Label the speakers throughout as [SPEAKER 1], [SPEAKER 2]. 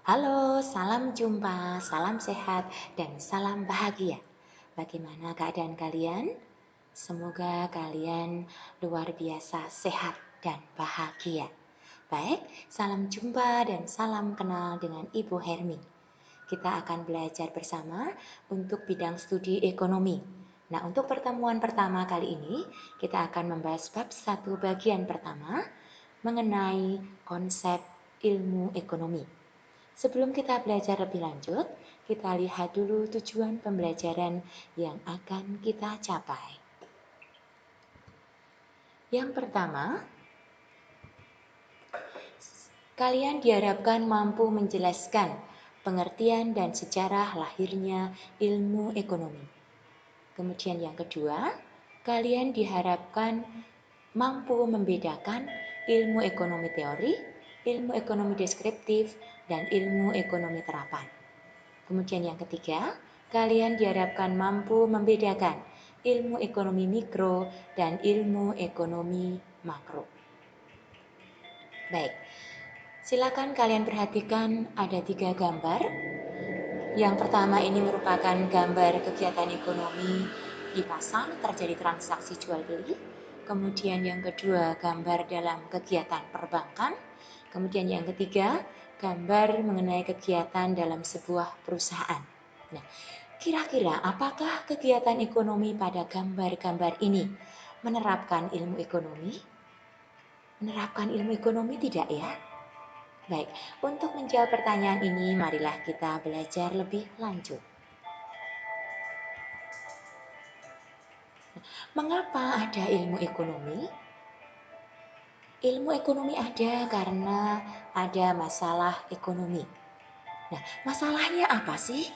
[SPEAKER 1] Halo, salam jumpa, salam sehat, dan salam bahagia. Bagaimana keadaan kalian? Semoga kalian luar biasa sehat dan bahagia. Baik, salam jumpa dan salam kenal dengan Ibu Hermi. Kita akan belajar bersama untuk bidang studi ekonomi. Nah, untuk pertemuan pertama kali ini, kita akan membahas bab 1 bagian pertama mengenai konsep ilmu ekonomi. Sebelum kita belajar lebih lanjut, kita lihat dulu tujuan pembelajaran yang akan kita capai. Yang pertama, kalian diharapkan mampu menjelaskan pengertian dan sejarah lahirnya ilmu ekonomi. Kemudian yang kedua, kalian diharapkan mampu membedakan ilmu ekonomi teori, ilmu ekonomi deskriptif, dan ilmu ekonomi terapan. Kemudian yang ketiga, kalian diharapkan mampu membedakan ilmu ekonomi mikro dan ilmu ekonomi makro. Baik, silakan kalian perhatikan ada 3 gambar. Yang pertama ini merupakan gambar kegiatan ekonomi di pasar, terjadi transaksi jual beli. Kemudian yang kedua, gambar dalam kegiatan perbankan. Kemudian yang ketiga, gambar mengenai kegiatan dalam sebuah perusahaan. Nah, kira-kira apakah kegiatan ekonomi pada gambar-gambar ini menerapkan ilmu ekonomi? Menerapkan ilmu ekonomi tidak ya? Baik, untuk menjawab pertanyaan ini, marilah kita belajar lebih lanjut. Mengapa ada ilmu ekonomi? Ilmu ekonomi ada karena ada masalah ekonomi. Nah, masalahnya apa sih?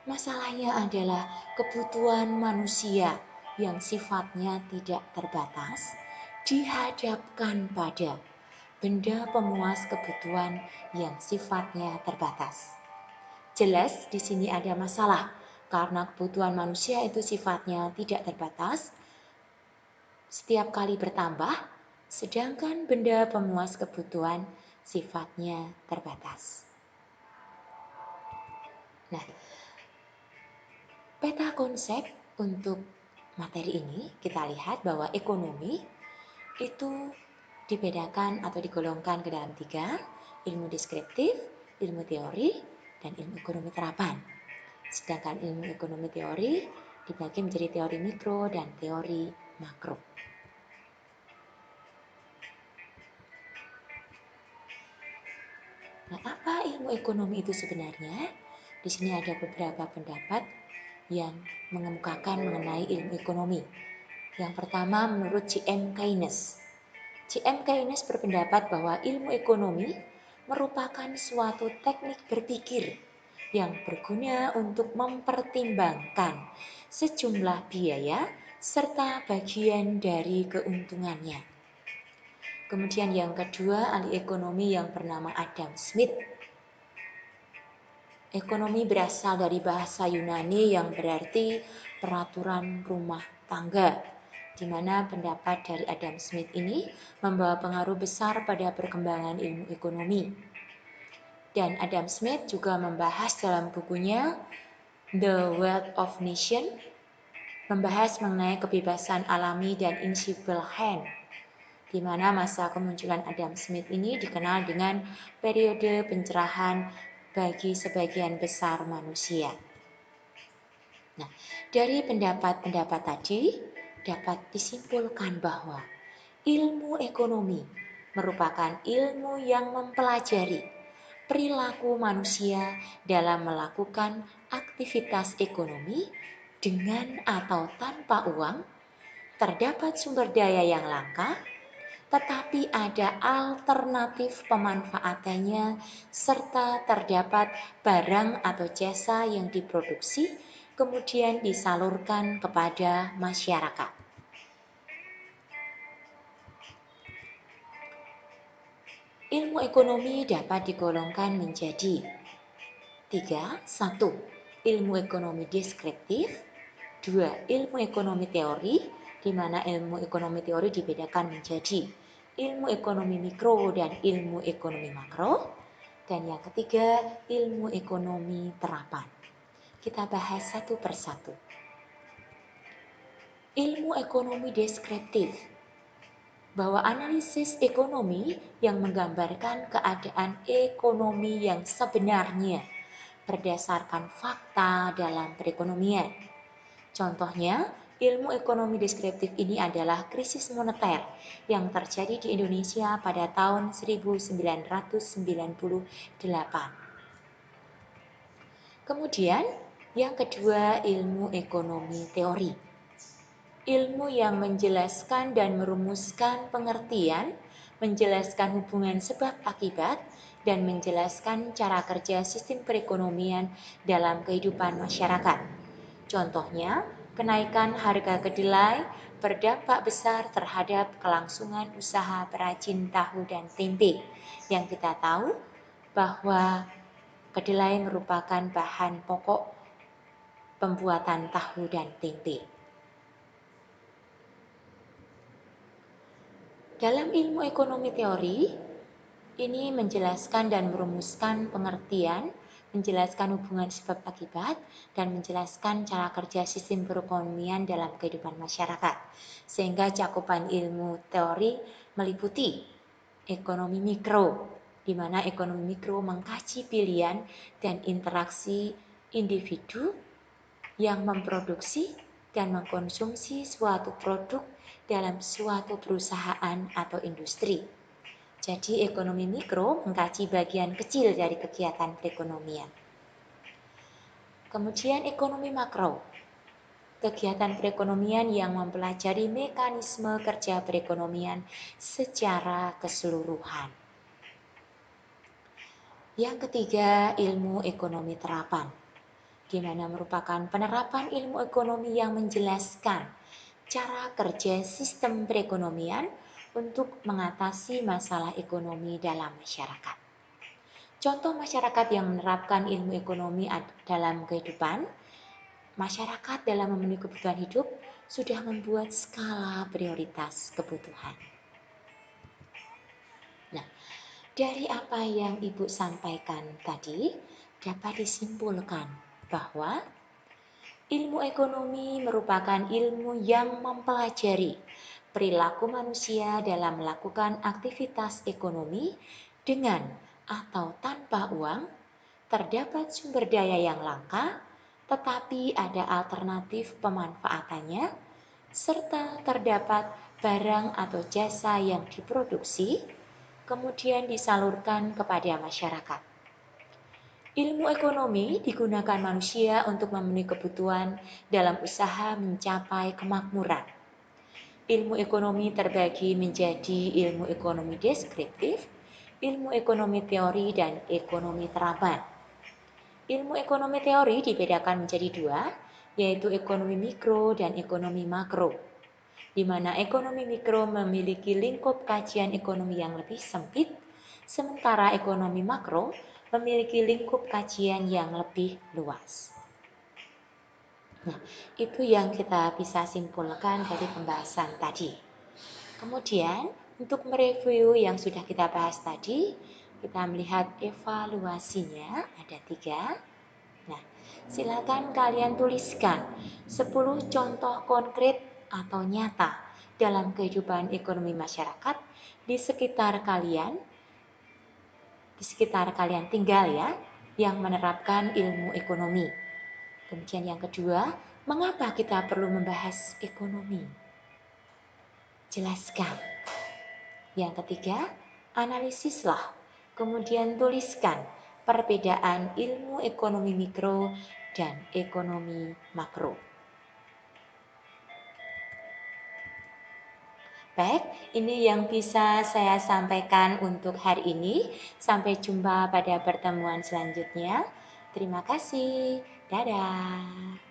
[SPEAKER 1] Masalahnya adalah kebutuhan manusia yang sifatnya tidak terbatas dihadapkan pada benda pemuas kebutuhan yang sifatnya terbatas. Jelas di sini ada masalah karena kebutuhan manusia itu sifatnya tidak terbatas, setiap kali bertambah, sedangkan benda pemuas kebutuhan sifatnya terbatas. Nah, peta konsep untuk materi ini kita lihat bahwa ekonomi itu dibedakan atau digolongkan ke dalam 3, ilmu deskriptif, ilmu teori, dan ilmu ekonomi terapan. Sedangkan ilmu ekonomi teori dibagi menjadi teori mikro dan teori makro. Nah, apa ilmu ekonomi itu sebenarnya? Di sini ada beberapa pendapat yang mengemukakan mengenai ilmu ekonomi. Yang pertama menurut J.M. Keynes. J.M. Keynes berpendapat bahwa ilmu ekonomi merupakan suatu teknik berpikir yang berguna untuk mempertimbangkan sejumlah biaya serta bagian dari keuntungannya. Kemudian yang kedua, ahli ekonomi yang bernama Adam Smith. Ekonomi berasal dari bahasa Yunani yang berarti peraturan rumah tangga, di mana pendapat dari Adam Smith ini membawa pengaruh besar pada perkembangan ilmu ekonomi. Dan Adam Smith juga membahas dalam bukunya The Wealth of Nation, membahas mengenai kebebasan alami dan invisible hand, di mana masa kemunculan Adam Smith ini dikenal dengan periode pencerahan bagi sebagian besar manusia. Nah, dari pendapat-pendapat tadi dapat disimpulkan bahwa ilmu ekonomi merupakan ilmu yang mempelajari perilaku manusia dalam melakukan aktivitas ekonomi dengan atau tanpa uang. Terdapat sumber daya yang langka, tetapi ada alternatif pemanfaatannya serta terdapat barang atau jasa yang diproduksi kemudian disalurkan kepada masyarakat. Ilmu ekonomi dapat digolongkan menjadi 3. 1. Ilmu ekonomi deskriptif. 2. Ilmu ekonomi teori, di mana ilmu ekonomi teori dibedakan menjadi ilmu ekonomi mikro dan ilmu ekonomi makro. Dan yang ketiga, ilmu ekonomi terapan. Kita bahas satu persatu. Ilmu ekonomi deskriptif, bahwa analisis ekonomi yang menggambarkan keadaan ekonomi yang sebenarnya berdasarkan fakta dalam perekonomian. Contohnya, ilmu ekonomi deskriptif ini adalah krisis moneter yang terjadi di Indonesia pada tahun 1998. Kemudian, yang kedua, ilmu ekonomi teori. Ilmu yang menjelaskan dan merumuskan pengertian, menjelaskan hubungan sebab akibat, dan menjelaskan cara kerja sistem perekonomian dalam kehidupan masyarakat. Contohnya, kenaikan harga kedelai berdampak besar terhadap kelangsungan usaha perajin tahu dan tempe. Yang kita tahu bahwa kedelai merupakan bahan pokok pembuatan tahu dan tempe. Dalam ilmu ekonomi teori, ini menjelaskan dan merumuskan pengertian, menjelaskan hubungan sebab akibat, dan menjelaskan cara kerja sistem perekonomian dalam kehidupan masyarakat. Sehingga cakupan ilmu teori meliputi ekonomi mikro, di mana ekonomi mikro mengkaji pilihan dan interaksi individu yang memproduksi dan mengkonsumsi suatu produk dalam suatu perusahaan atau industri. Jadi ekonomi mikro mengkaji bagian kecil dari kegiatan perekonomian. Kemudian ekonomi makro, kegiatan perekonomian yang mempelajari mekanisme kerja perekonomian secara keseluruhan. Yang ketiga, ilmu ekonomi terapan, di mana merupakan penerapan ilmu ekonomi yang menjelaskan cara kerja sistem perekonomian untuk mengatasi masalah ekonomi dalam masyarakat. Contoh masyarakat yang menerapkan ilmu ekonomi dalam kehidupan, masyarakat dalam memenuhi kebutuhan hidup sudah membuat skala prioritas kebutuhan. Nah, dari apa yang Ibu sampaikan tadi, dapat disimpulkan bahwa ilmu ekonomi merupakan ilmu yang mempelajari perilaku manusia dalam melakukan aktivitas ekonomi dengan atau tanpa uang. Terdapat sumber daya yang langka, tetapi ada alternatif pemanfaatannya, serta terdapat barang atau jasa yang diproduksi, kemudian disalurkan kepada masyarakat. Ilmu ekonomi digunakan manusia untuk memenuhi kebutuhan dalam usaha mencapai kemakmuran. Ilmu ekonomi terbagi menjadi ilmu ekonomi deskriptif, ilmu ekonomi teori, dan ekonomi terapan. Ilmu ekonomi teori dibedakan menjadi dua, yaitu ekonomi mikro dan ekonomi makro, di mana ekonomi mikro memiliki lingkup kajian ekonomi yang lebih sempit, sementara ekonomi makro memiliki lingkup kajian yang lebih luas. Nah, itu yang kita bisa simpulkan dari pembahasan tadi. Kemudian, untuk mereview yang sudah kita bahas tadi, kita melihat evaluasinya ada 3. Nah, silakan kalian tuliskan 10 contoh konkret atau nyata dalam kehidupan ekonomi masyarakat di sekitar kalian tinggal ya, yang menerapkan ilmu ekonomi. Kemudian yang kedua, mengapa kita perlu membahas ekonomi? Jelaskan. Yang ketiga, analisislah. Kemudian tuliskan perbedaan ilmu ekonomi mikro dan ekonomi makro. Baik, ini yang bisa saya sampaikan untuk hari ini. Sampai jumpa pada pertemuan selanjutnya. Terima kasih. Dadah.